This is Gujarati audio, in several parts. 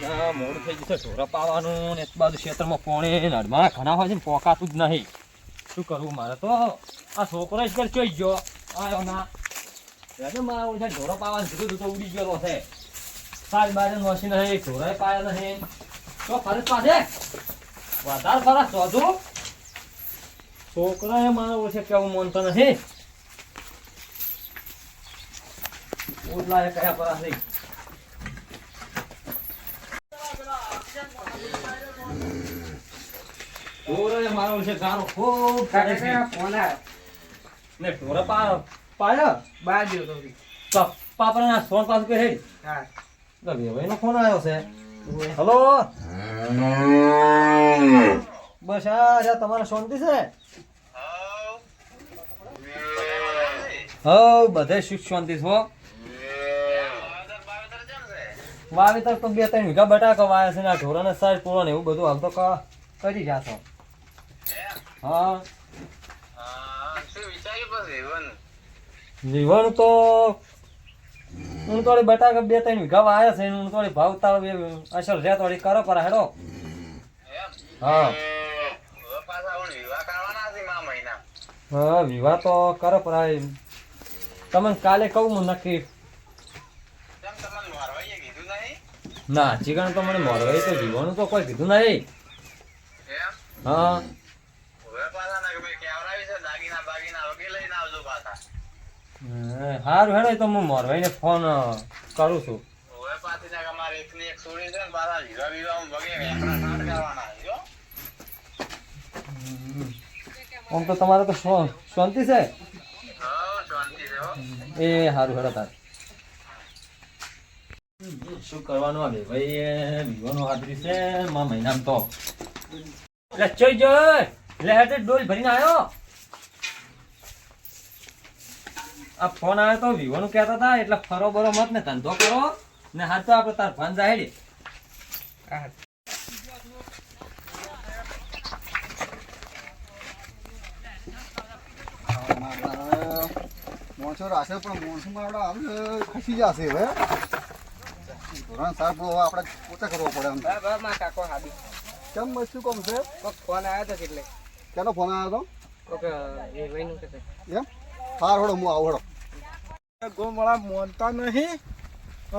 મોડું થઈ જશે ઢોરા પાવાનું ને એક બાજુ ક્ષેત્રમાં પોણે નડમાં ઘણા હોય છે ને પોકાતું જ નહીં. શું કરવું મારે તો આ છોકરો જ પર ચોઈ ગયો આવ્યો ના મારે ઓછા ઢોરો પાવાનું કીધું તો ઉડી ગયેલો છે. સારી બાજુ નોસી નહીં ઢોરાય પાયા નહીં તો ફરજ પાછે વધારે ફરજ શોધું છોકરાએ મારે ઓછે કેવું માનતો નથી. ઓટલા કયા પરા થઈ ઢોરે મારો છે ગારો ખૂબ કાઢે છે ફોન ને ઢોરે પાયા બાર ગયો તો પાપરા ફોન પાસ કે હેડ હા તો વેવાઈનો ફોન આવ્યો છે. હેલો બસ આ તમારે શાંતિ છે? હા બધે સુખ શાંતિ છો. વાવેતર તો 2-3 વીઘા બટાકા વાયા છે ને આ ઢોરાને સાઈડ પૂરો ને એવું બધું હાલ તો કરી ગયા છો. હા જીવન તો હું થોડી બટાકા 2-3 વીઘા વાયા છે હું થોડી ભાવતા અસર રે થોડી કરો પર હેડો. હા હા વિવાહ તો કરો પર તમને કાલે કહું હું નક્કી ના ચીકણ તો મને મોરવાઈ તો જીવવાનું તો કોઈ કીધું નહીં. હા સારું હેડો તો હું મોરવાઈને ફોન કરું છું. આમ તો તમારે તો શાંતિ છે? એ સારું હેડો તાર શું કરવાનું આવે ભાઈ વિવાનો હાજરી છે મા મહિનામાં તો એટલે ચોઈ જોય એટલે હેઠે ડોલ ભરીને આવ્યો. આ ફોન આવ્યો તો વિવાનું કહેતા હતા એટલે ફરો બરો મત ને ધંધો કરો ને હાથ તો આપણે તાર ભાન જાહેડી મોણસો રાશે પણ મોણસોમાં આપણે ખસી જશે હવે ધોરણ સાહેબ આપણે પોતે કરવો પડે એમ. કાકો હાબી કેમ શું કામ છે? ફોન આવ્યો હતો એટલે કેનો ફોન આવ્યો હતો? એમ હાર હળો હું આવું હળો. ગોમવાળા મોનતા નહીં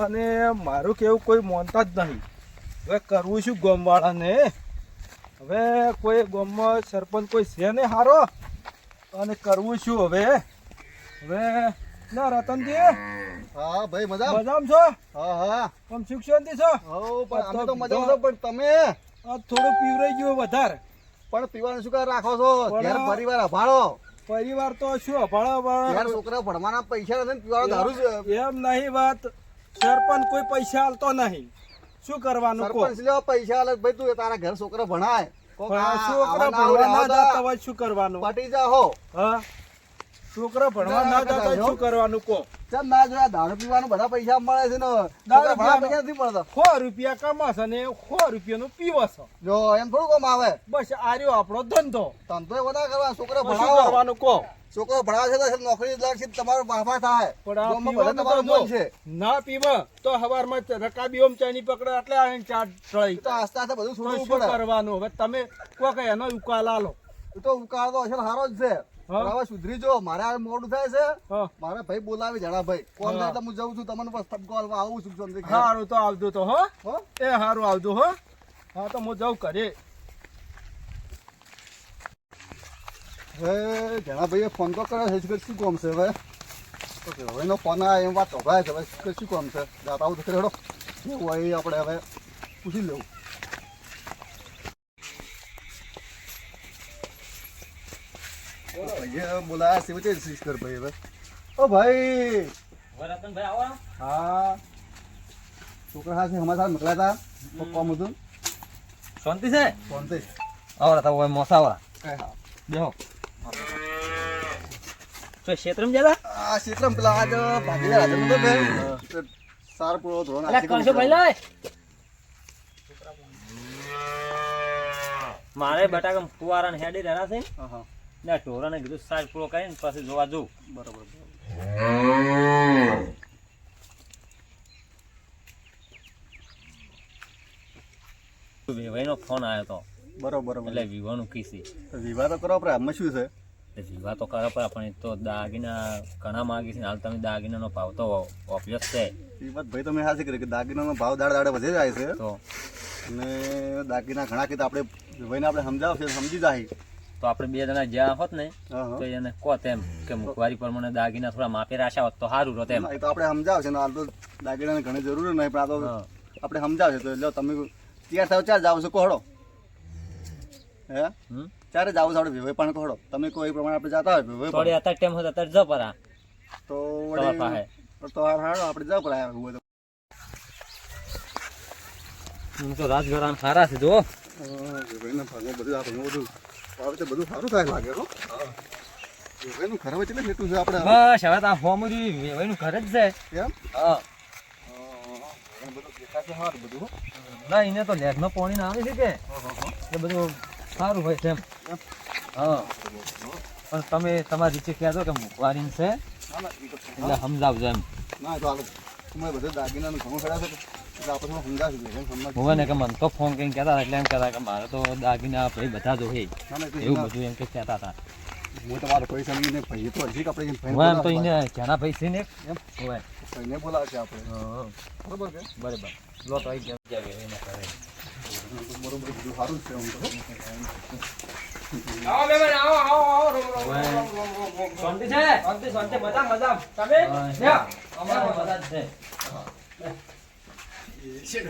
અને મારું કેવું કોઈ મોનતા જ નહીં. હવે કરવું શું ગોમવાળાને? હવે કોઈ ગામમાં સરપંચ કોઈ છે ને હારો અને કરવું શું હવે? હવે ના રતનજી હા ભાઈ મજામાં છો? હા હા તમે સુખ શાંતિ છો? પણ અમે તો મજામાં છો પણ તમે થોડું પીવરાઈ ગયું વધારે પણ પીવાનું શું રાખો છો? ઘેર પરિવાર અભાળો પરિવાર તો શું અભાળો છોકરા ભણવાના પૈસા નથી પીવાનું દારૂ છે. એમ નહીં વાત સરપંચ કોઈ પૈસા આલતો નહીં શું કરવાનું? સરપંચ લ્યો પૈસા આલે ભાઈ તું તારા ઘર છોકરા ભણાય છોકરા ભણવા ના જતા હોય શું કરવાનું? પટી જાઓ. હા છોકરા ભણવા ના જતા હોય શું કરવાનું? કો ચમ ના જોયા દારૂ પીવાનું બધા પૈસા મળે છે ને દારૂ પૈસા નથી મળતા. 100 રૂપિયા કમાશે ને 100 રૂપિયાનું પીવશે જો એમ થોડું કામ આવે. બસ આર્યો આપણો ધંધો બધા કરવા છોકરા શું ભણાવો કરવાનું? કો છોકરો ભણાવે છે તો નોકરી લાગશે તમારો બાફા થાય પણ ના પીવા તો હવારમાં રકાબી ઓમ ચાની પકડે એટલે આવીને ચાર ચડાઈ તો આસ્તે આસ્તે બધું છોડવું શું પડે. કરવાનું? હવે તમે કો કે એનો ઉકાલ આલો તો ઉકાળ તો અસલ સારો જ છે. હવે સુધરી જો મારે આ મોડું થાય છે મારે ભાઈ બોલાવી જણા ભાઈ કોણ જાય તો હું જઉં છું તમને આવું છું. સારું તો આવજો તો હો એ સારું આવજો હો. હા તો હું જાઉં કરે. હવે જણા ભાઈ ફોન તો કરે છે શું કામ છે? હવે હવે એનો ફોન આવે એમ વાત ચોભાય છે. હવે શું કામ છે? જાતા આવું તો હેડો એવું હોય આપણે હવે પૂછી લેવું. બોલાયા છે વચ્ચે શીશ કર ભાઈ. હવે ઓ ભાઈ રતનભાઈ આવો. હા છોકરા હા છે અમારા સાથે મોકલ્યા હતા કોમ હતું. શાંતિ છે? ફોન તે આવરા તા ઓય મોસાવરા હા બેહો તો ક્ષેત્રમ જલા આ ક્ષેત્રમ પેલા આજ ભાગીલા રાજા નતો બે સાર પૂરો ધોરણ અલા કરશો ભાઈ લાય મારે બટાકા ફુવારાને હેડી રહ્યા છે. હા ના ઢોરાને કીધું સાઈડ પૂરો કરીને પછી જોવા જવું. બરોબર. વેવાઈનો ફોન આવ્યો તો બરોબર એટલે વિવાહનું કીસી તો વિવાહ તો કરો આપણે આમાં શું છે વિવાહ તો કરે પણ એ તો દાગીના ઘણા માગી છે ને હાલ તમે દાગીનાનો ભાવ તો ઓબ્વિયસ છે એ વાત ભાઈ તમે સાચી કરી કે દાગીનાનો ભાવ દાડે વધી જાય છે તો અને દાગીના ઘણા કીધા આપણે ભાઈને આપણે સમજાવશે સમજી જાય તો આપણે બે જણા જ્યાં હોત ને હા તો હા એને કહો તેમ કે મુખવારી પ્રમાણે દાગીના થોડા માપે રાખ્યા હોત તો સારું રહો તેમ એ તો આપણે સમજાવશે ને હાલ તો દાગીનાની ઘણી જરૂર નહીં પણ આ તો હા. આપણે સમજાવશે તો લો તમે તૈયાર થાવ ચાર જાવ છો કોહડો હે હમ? ચારે જાવ છો આપણે વિવાહ પણ કોહડો તમે કોઈ પ્રમાણે આપણે જતા હોય વિવાહ થોડી અત્યારે ટાઈમ હોય તો અત્યારે જ પરા તો તમારા પાસે. તો હારો આપણે જાવ પડે હોય તો હું તો રાજગરાન સારા છે જો વિવાહના ભાગમાં બધું આ ભાગમાં બધું આવે તો બધું સારું થાય લાગે હો વિવાહનું ઘર વચ્ચે કેટલું છે આપણે બસ હવે તો આ હોમરી વેવાઈનું ઘર જ છે એમ હા બધું દેખાશે સારું બધું હો. ના એને તો લેગનો પાણી ના આવે છે કે એટલે બધું સારું હોય છે એમ હા પણ તમે તમારી રીતે કહેજો કે મુખવારી છે ના ના એ તો એટલે સમજાવજો એમ ના એ તો હાલો તમારે બધું દાગીનાનું ઘણું ખરા છે એટલે આપણે થોડું સમજાવશું એમ સમજ હોવે ને કે મને તો ફોન કરીને કહેતા હતા એટલે એમ કહેતા કે મારે તો દાગીના ભાઈ બધા જો હે ના ના એવું બધું એમ કે કહેતા હતા હું તમારો પૈસા લઈને ભાઈ તો હજી કે આપણે હું એમ તો એને ઘણા ભાઈ છે ને એમ હોવે ભાઈને બોલાવશે આપણે હા બરોબર કે બરાબર લો તો આવી ગયા એને કરે બરોબર બધું સારું જ છે આમ તો આવો મહેમાન આવો આવો આવો શાંતિ છે શાંતિ શાંતિ મજા મજા તમે હા. અમારે બધા જ છે શું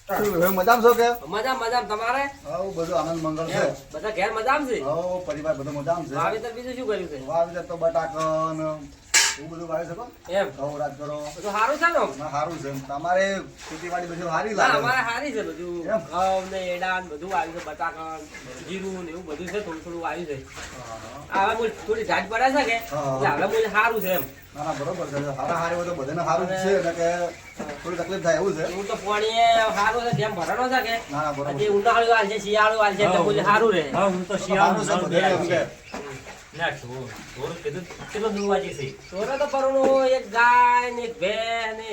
હવે મજામાં છો કે મજા મજા તમારે આવું બધું આનંદ મંગળ છે બધા ઘેર મજામાં છે આવો પરિવાર બધો મજામાં છે વાવેતર બીજું શું કર્યું છે વાવેતર તો બટાકન એવું બધું વાવી શકો એમ ઘઉં રાજ કરો બધું સારું છે ને આમ? ના સારું છે તમારે ખેતીવાડી બધું સારી ના લાગે અમારે સારી છે બધું એમ? ઘઉં ને એડા ને બધું આવ્યું છે બટાકા જીરું ને એવું બધું છે થોડું થોડું આવ્યું છે હવે હું થોડી ઝાડ પડે છે કે હા. એટલે હવે હું સારું છે એમ ના ના બરોબર છે સારા હારી હોય તો બધાને સારું જ છે એટલે કે થોડી તકલીફ થાય એવું છે હું તો પાણી સારું છે જેમ ભરવાનો છે કે ના ના બરોબર હજી ઉનાળું હાલ છે શિયાળું હાલ છે એટલે બધું સારું રહે હા હું તો સારું છે બધાને એમ કે. ના થોડું કીધું કેટલો દુવાજી છે સોરે તો પરનું એક ગાય ને એક ભેંસ ને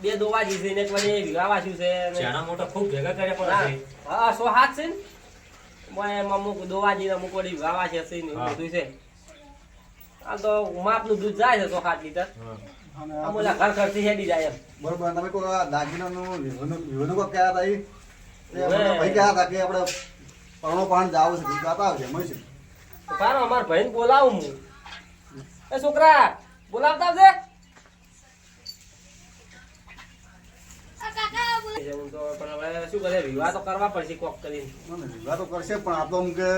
બે દોવાજી છે ને એક વળી વિવાહ વાંચ્યું છે ને ચાણા મોટા ખૂબ ભેગા કર્યા પણ છે હા 100 હાથ છે ને મને અમુક દોવાજી ને અમુક વળી વિવાહ વાંચ્યા છે ને એવું હા. બધું છે આ તો માપનું દૂધ જાય છે 100 હાથ લીટર અને આ આ બોલા ઘર ખર્ચી હેડી જાય એમ બરોબર તમે કોઈ આ દાગીનાનું વિહોનું કોઈ કહેતા હતા એ હવે. ભાઈ કહેતા હતા કે આપણે પરણો પાણ જાવ છે ગાતા આવશે મળશે તો પારો અમાર ભાઈને બોલાવું હું એ છોકરા બોલાવતા આવજે હું તો પણ હવે શું કરે વિવાહ તો કરવા પડશે કોક કરીને ના, ના, વિવાહ તો કરશે પણ આ તો એમ કે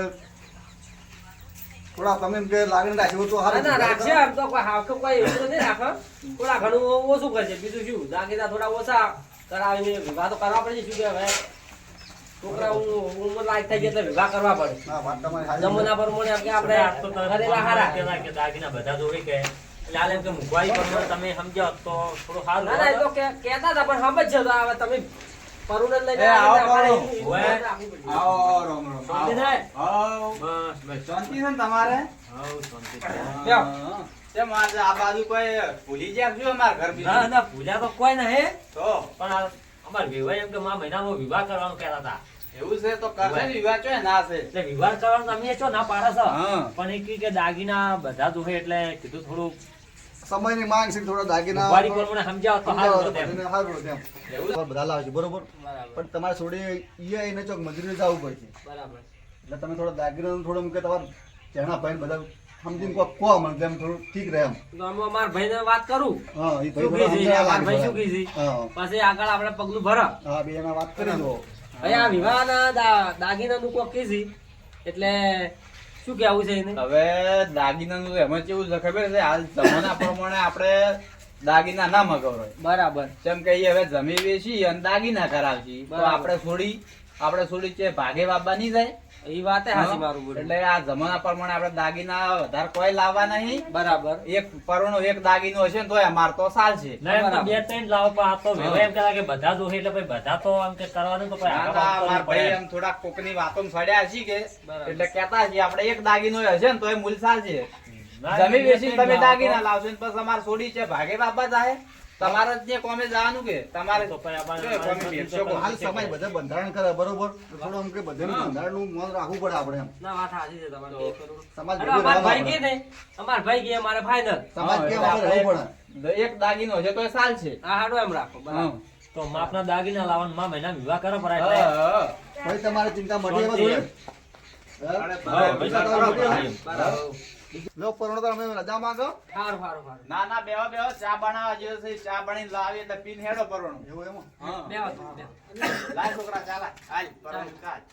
થોડા તમે એમ કે લાગણી રાખી તો ના સારું ના રાખશે આમ તો કોઈ હાવ કોઈ એવું તો નહીં રાખે થોડા ઘણું ઓછું કરશે બીજું શું દાગીના થોડા ઓછા કરાવીને વિવાહ તો કરવા પડશે શું કે હવે છોકરા ઉંમર લાયક થઈ ગયા એટલે વિવાહ કરવા પડે ના વાત તમારી સાચી છે. જમવાના પ્રમાણે એમ કે આપણે આ તો તમે કરેલા હારા કહેતા કે દાગીના બધા જોવે કે એટલે હાલ એમ કે મુખવારી પ્રમાણે તમે સમજાવો તો થોડું સારું ના ના એ તો કહેતા હતા પણ સમજ છે હવે તમે પરુને લઈને એ આવો અમારે પરું. એવું ઓવે. રાખવું પડશે. આવો રોમ રોમ શાંતિ છે? આવો બસ બસ શાંતિ છે ને તમારે હાઉ શાંતિ છે. લ્યો. તેમ આજે આ બાજુ કોઈ ભૂલી ગયા છો અમારા ઘર બીજું? ના ના પૂજા તો કોઈ નહીં તો પણ આ અમાર વિવાહ એમ કે મા મહિનામાં વિવાહ કરવાનું કહેતા હતા એવું છે તો કરશે ને વિવાહ ચોય ના છે એટલે વિવાહ કરવાનું તમે છો ના પાડે છે હા. પણ એ કહ્યું કે દાગીના બધા જોવે એટલે કીધું થોડું સમયની માંગ છે થોડા દાગીના મુખવારી પ્રમાણે સમજાવો તો સારું સમજાવો તો તેમ. બધાને સારું તેમ. એવું બધા લાવશે બરોબર બરાબર પણ તમારે થોડી ઈ એને ચોક મજૂરી જવું પડશે બરાબર એટલે તમે થોડા દાગીનાનું થોડું એમ કે તમારે ચેણા ભાઈ બધા સમજીને કોક કહો મને તેમ થોડું ઠીક રહે એમ તો આમ અમારા ભાઈને વાત કરું હા એ શું ભાઈ કીધી? થોડા અમારા ભાઈ સમજાવવા શું કીધી? હા પછી આગળ આપણે પગલું ભરો હા બે એના વાત કરી દો હવે આ વિવાહના દાગીનાનું કોક કીધી એટલે શું કેવું છે એને હવે દાગીનાનું એમાં કેવું છે ખબર છે હાલ જમાના પ્રમાણે આપણે દાગીના ના મગાવરાય બરાબર જેમ કે ઈ હવે જમી વેચી અને દાગીના કરાવશી તો બરાબર. આપણે છોડી છે ભાગે બાબા નહીં જાય એ વાતે હાચી મારું બોલું એટલે આ જમાના પ્રમાણે આપણે દાગીના વધારે કોઈ લાવવા નહીં બરાબર એક પરણો એક દાગીનો હશે ને તો અમાર તો ચાલશે ના એમ તો બે ત્રણ લાવો પણ આ તો વિવાહ એમ કહેતા કે બધા જોવે એટલે પછી બધા તો એમ કે કરવાનું તો પછી ના, આગળ ના, વાત મારા કરવી ભાઈ પડે. એમ થોડા કોકની વાતોમાં સડ્યા હશે કે બરાબર. એટલે કહેતા હશે આપણે એક દાગીનો હશે ને તો એ મૂલ ચાલશે ના, જમી બે વેચીને ત્રણ તમે લાવો દાગીના લાવશો ને પછી અમારે છોડી છે ભાગે બાબા જાય તમારે જ જે કોમે જવાનું કે તમારે તો પછી આપણે કે કોમે બેસશો કોમ. હાલ સમય બધે બંધારણ કરે બરોબર થોડું આમ કે બધાનું બંધારણનું મન રાખવું પડે આપણે એમ ના વાત સાચી છે તમારે એ કરું. સમાજ અરે ભેગું અમાર ભાઈ રહેવાનું કે ને અમાર ભાઈ કે મારે ફાઇનલ સમાજ હા, કેમ એટલે આપણે રહેવું પડે એક દાગીનો છે તો એ સાલ છે. આ હાડો એમ રાખો બરાબર. તો માપના દાગીના લાવવાનું માં મહિના વિવાહ કરો પર એટલે હા. ભાઈ તમારે ચિંતા મટી એમાં જોડે અરે હા, પૈસા તો મટી આપણા એમ. બરાબર. લો પરોણો તો અમે રજા માંગો સારું સારું સારું. ના ના બેહો બેહો ચા બનાવવા જેવો છે ચા બનાવીને લાવી એટલે પીને હેડો પરવાનું. એવું એમ હા. બેહો તમે, બેહો. લાય છોકરા ચાલા હાલ પરવાનું કાઢ.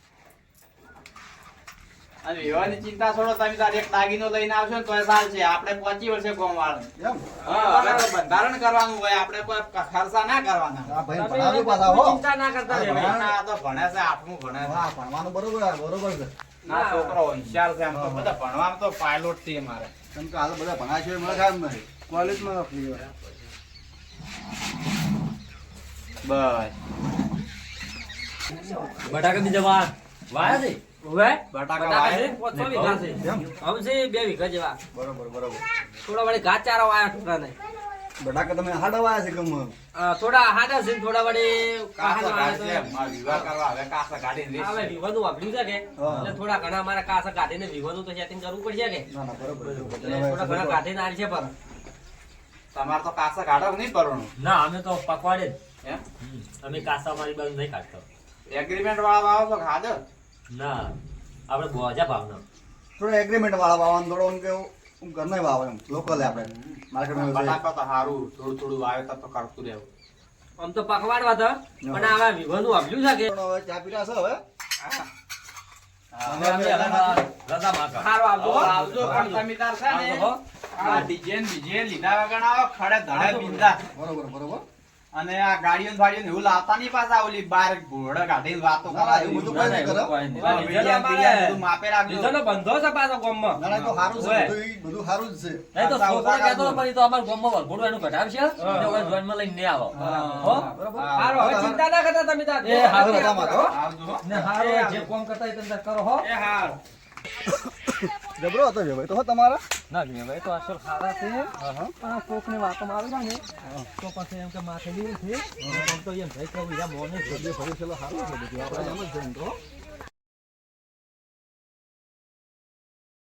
અને વિવાહની ચિંતા છોડો તમે તાર એક દાગીનો લઈને આવશો ને તો એ સાલ છે આપણે 5 વર્ષે કોમ વાળું. એમ હા હવે તો બંધારણ કરવાનું હોય આપણે કોઈ ખર્ચા ના કરવાના. આ ભાઈ તમે ભણાવ્યું પાછા હો ચિંતા ના કરતા હા, રહેવાય. ના, આ તો ભણે છે આઠમું ભણે છે. હા ભણવાનું બરોબર બરોબર છે ના છોકરો હોશિયાર છે આમ તો બધા ભણવામાં તો પાયલોટ છે મારે. કેમ કે હાલ બધા ભણાય છે મને કામ નહીં કોલેજમાં નોકરી હોય. બસ બટાકા બીજા વાયા છે હવે બટાકા બટાકા વાય. છે, 500 વીઘા છે. એમ હવે છે 2 વીઘા જેવા. બરોબર બરોબર થોડા વળી ઘાસ ચારો વાયા ટુકડાને. બટાકા તમે હાડવાયા છે કેમ થોડા હાડા છે ને થોડા વળી કાસા પાહાડ કાઢ છે વાયા એમ. આ વિવાહ કરવા હવે કાસા કાઢીને તો. હવે વેચશે. વિવાનું વાપર્યું છે કે હા. એટલે થોડા ઘણા અમારે કાસા કાઢીને વિવાનું તો setting કરવું પડશે કે ના ના બરોબર એટલે થોડા ઘણા કાઢીને આલી છે પર. તમારે તો કાસા કાઢો નહીં પરવાનું ના અમે તો પકવાડે જ. એમ અમે કાસા મારી બાજુ નહીં કાઢતો એગ્રીમેન્ટ વાળા આવો તો ખાધો. ના આપણે બોજા ભાવના થોડો એગ્રીમેન્ટ વાળા વાવવાનું થોડો એમ કે ઘરના વાવે એમ લોકલ આપણે માર્કેટમાં બટાકા તો સારું થોડું થોડું વાવેતર તો કરતું રહેવું. આમ તો પકવાડવા તો પણ આવા વિવાનું વાપર્યું છે કે હવે ચા પીરા છે હવે અમે રજા માંગા સારું આવજો હો. હવે આવજો પણ તમે તાર છે ને આવજો હો. આ ડીજે ને બીજે લીધા વગર આવો ખડે ધડે બિંદા. બરોબર બરોબર અને આ ગાડીઓ ને ભાડીઓ ને એવું લાવતા નહીં પાછા ઓલી બાર ઘોડે કાઢીને વાતો ના, ના, એવું બધું કરાવી. કોઈ નહીં કરે. કોઈ નહીં. હા, વીડિયા ને બીડિયા ને બધું માપે રાખજો. બીજાનો બંધો છે પાછો ગામમાં. ના ના એ તો સારું છે ઓય. બધું સારું જ છે નહીં તો છોકરો કહેતો હતો, પણ ઈ તો અમારા ગામમાં વરઘોડું એનું કઢાવશે એટલે હવે જોઈનમાં લઈને નહીં આવો હો? બરોબર હા. સારું હવે ચિંતા ના કરતા તમે તાર. એ હારું, રજા માંગો. આવજો હો. ને હારું જે કામ કરતા હોય તે અંદર કરો હો એ હાર. જબરો હતો ભાઈ તો હો તમારા ના ભાઈ તો અસલ સારા છે હા પણ આ કોકની વાતોમાં આવી જાય ને તો પછી એમ કે માથે લીધું છે આમ તો એમ થાય કે બીજા મોને છે ફરી ચલો સારું છે બધું આપણે એમ જ છે એમ તો